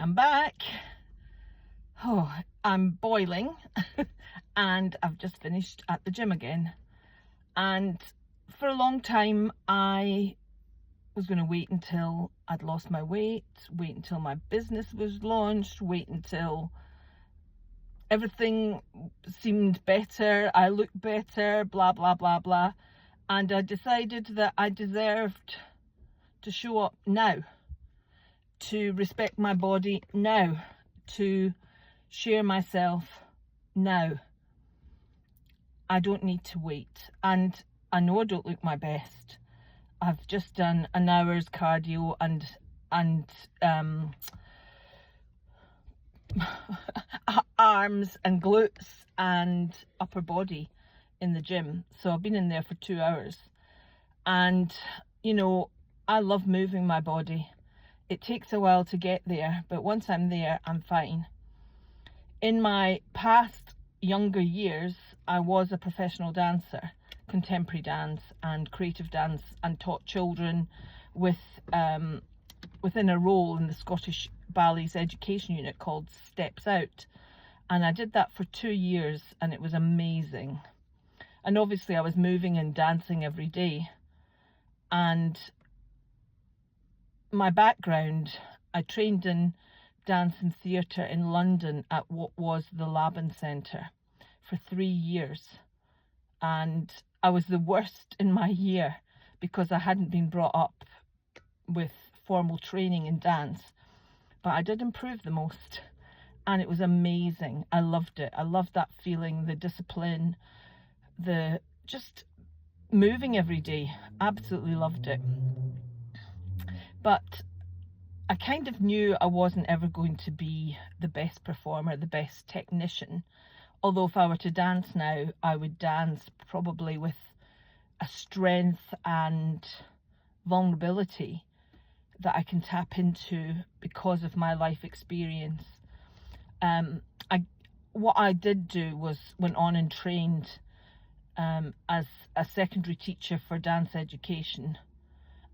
I'm back. Oh, I'm boiling and I've just finished at the gym again. And for a long time, I was going to wait until I'd lost my weight, wait until my business was launched, wait until everything seemed better, I looked better, blah, blah, blah, blah. And I decided that I deserved to show up now, to respect my body now, to share myself now. I don't need to wait. And I know I don't look my best. I've just done an hour's cardio and arms and glutes and upper body in the gym. So I've been in there for 2 hours. And, you know, I love moving my body. It takes a while to get there, but once I'm there, I'm fine. In my past younger years, I was a professional dancer, contemporary dance and creative dance, and taught children with within a role in the Scottish Ballet's education unit called Steps Out. And I did that for 2 years and it was amazing. And obviously I was moving and dancing every day. And my background, I trained in dance and theatre in London at what was the Laban Centre for 3 years. And I was the worst in my year because I hadn't been brought up with formal training in dance. But I did improve the most. And it was amazing. I loved it. I loved that feeling, the discipline, the just moving every day. Absolutely loved it. But I kind of knew I wasn't ever going to be the best performer, the best technician. Although if I were to dance now, I would dance probably with a strength and vulnerability that I can tap into because of my life experience. What I did do was went on and trained as a secondary teacher for dance education,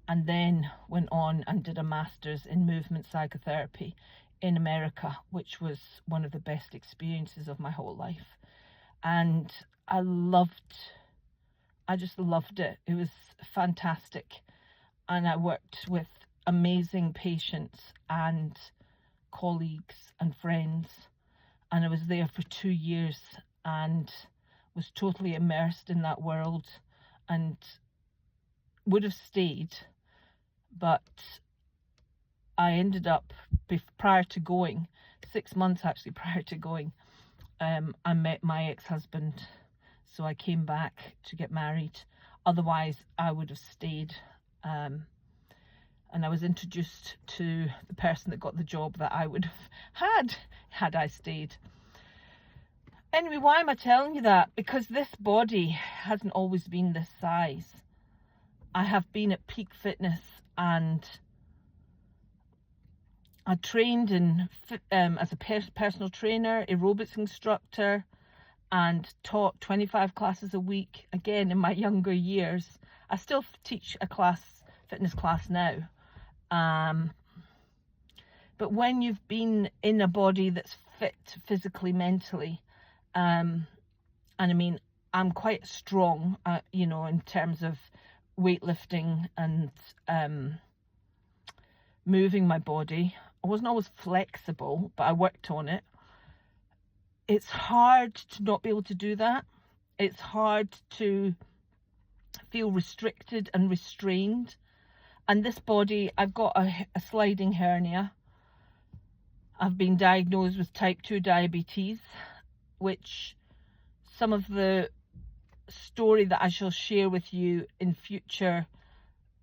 and then went on and did a master's in movement psychotherapy in America, which was one of the best experiences of my whole life. And I just loved it. It was fantastic. And I worked with amazing patients and colleagues and friends. And I was there for 2 years and was totally immersed in that world and would have stayed. But I ended up, prior to going, 6 months actually prior to going, I met my ex-husband. So I came back to get married. Otherwise, I would have stayed. And I was introduced to the person that got the job that I would have had I stayed. Anyway, why am I telling you that? Because this body hasn't always been this size. I have been at peak fitness, and I trained as a personal trainer, aerobics instructor, and taught 25 classes a week, again in my younger years. I still teach a fitness class now. But when you've been in a body that's fit physically, mentally, and I mean, I'm quite strong, you know, in terms of weightlifting and moving my body. I wasn't always flexible, but I worked on it. It's hard to not be able to do that. It's hard to feel restricted and restrained. And this body, I've got a sliding hernia. I've been diagnosed with type 2 diabetes, which some of the story that I shall share with you in future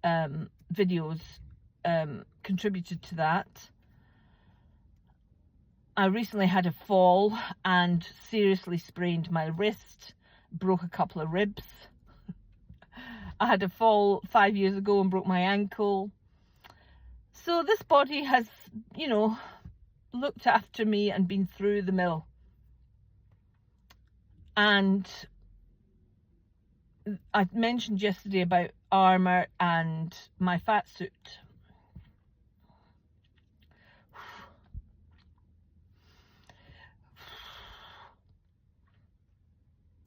videos contributed to that. I recently had a fall and seriously sprained my wrist, broke a couple of ribs. I had a fall 5 years ago and broke my ankle. So this body has, you know, looked after me and been through the mill. And I mentioned yesterday about armour and my fat suit.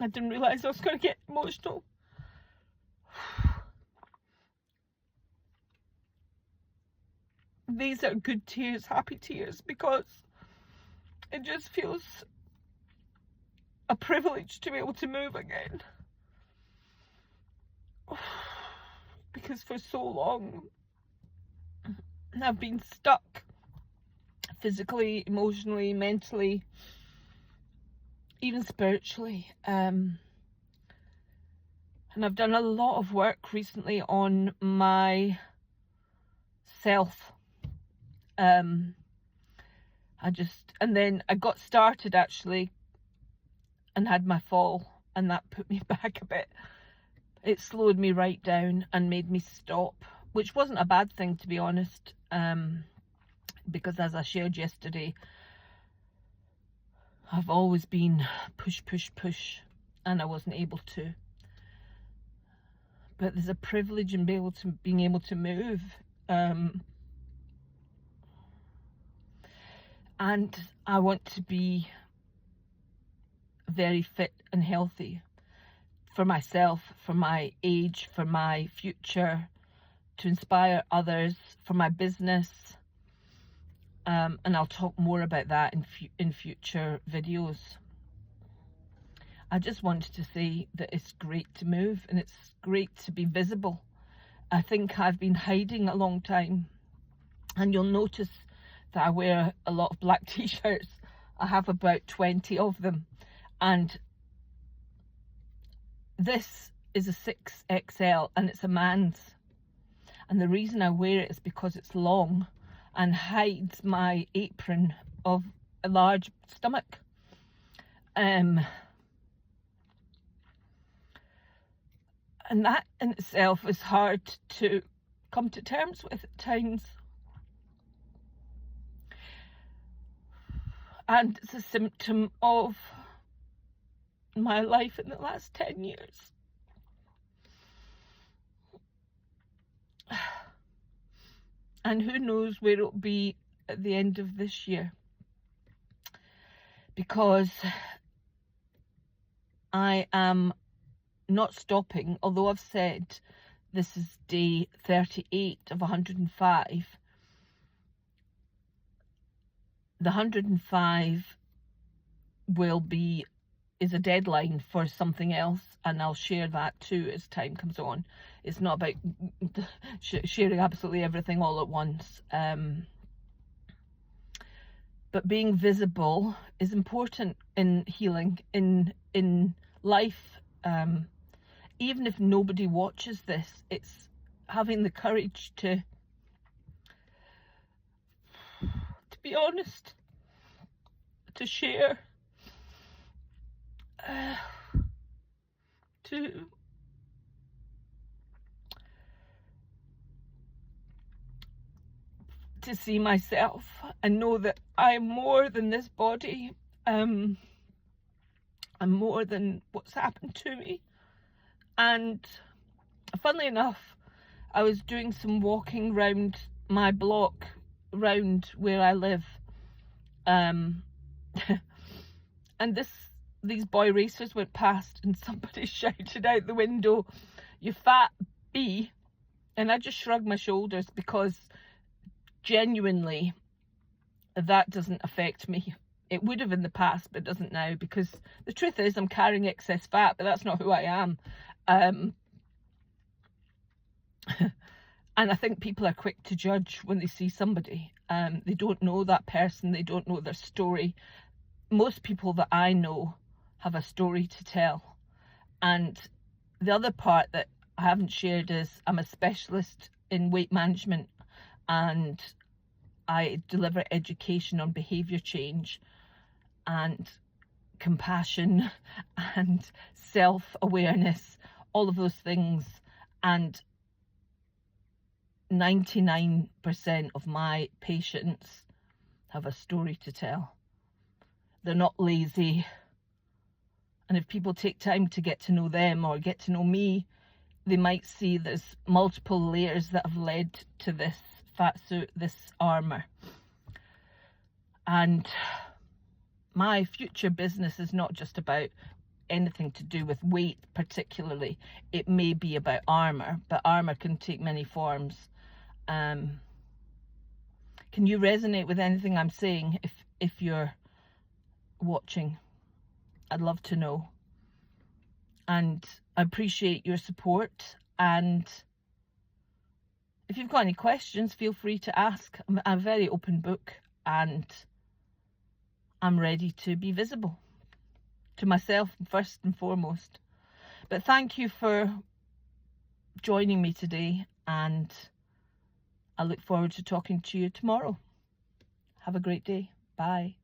I didn't realise I was going to get emotional. These are good tears, happy tears, because it just feels a privilege to be able to move again. Because for so long I've been stuck physically, emotionally, mentally, even spiritually. And I've done a lot of work recently on my self. And then I got started actually and had my fall, and that put me back a bit. It slowed me right down and made me stop, which wasn't a bad thing, to be honest, because as I shared yesterday, I've always been push, and I wasn't able to. But there's a privilege in being able to move. And I want to be very fit and healthy for myself, for my age, for my future, to inspire others, for my business. And I'll talk more about that in future videos. I just wanted to say that it's great to move and it's great to be visible. I think I've been hiding a long time, and you'll notice that I wear a lot of black t-shirts. I have about 20 of them, and this is a 6XL and it's a man's, and the reason I wear it is because it's long and hides my apron of a large stomach. And that in itself is hard to come to terms with at times. And it's a symptom of my life in the last 10 years. And who knows where it'll be at the end of this year. Because I am not stopping, although I've said this is day 38 of 105. The 105 is a deadline for something else, and I'll share that too as time comes on. It's not about sharing absolutely everything all at once. But being visible is important in healing, in life. Even if nobody watches this, it's having the courage to be honest, to share, to see myself and know that I'm more than this body. I'm more than what's happened to me. And funnily enough, I was doing some walking round my block, round where I live, and these boy racers went past, and somebody shouted out the window, "You fat bee," and I just shrugged my shoulders, because genuinely that doesn't affect me. It would have in the past, but it doesn't now, because the truth is I'm carrying excess fat, but that's not who I am. And I think people are quick to judge when they see somebody. They don't know that person, they don't know their story. Most people that I know have a story to tell. And the other part that I haven't shared is I'm a specialist in weight management, and I deliver education on behaviour change and compassion and self-awareness, all of those things. And 99% of my patients have a story to tell. They're not lazy. And if people take time to get to know them or get to know me, they might see there's multiple layers that have led to this fat suit, this armour. And my future business is not just about anything to do with weight particularly. It may be about armor, but armor can take many forms. Can you resonate with anything I'm saying if you're watching? I'd love to know. And I appreciate your support, and if you've got any questions, feel free to ask. I'm a very open book, and I'm ready to be visible to myself first and foremost. But thank you for joining me today, and I look forward to talking to you tomorrow. Have a great day. Bye.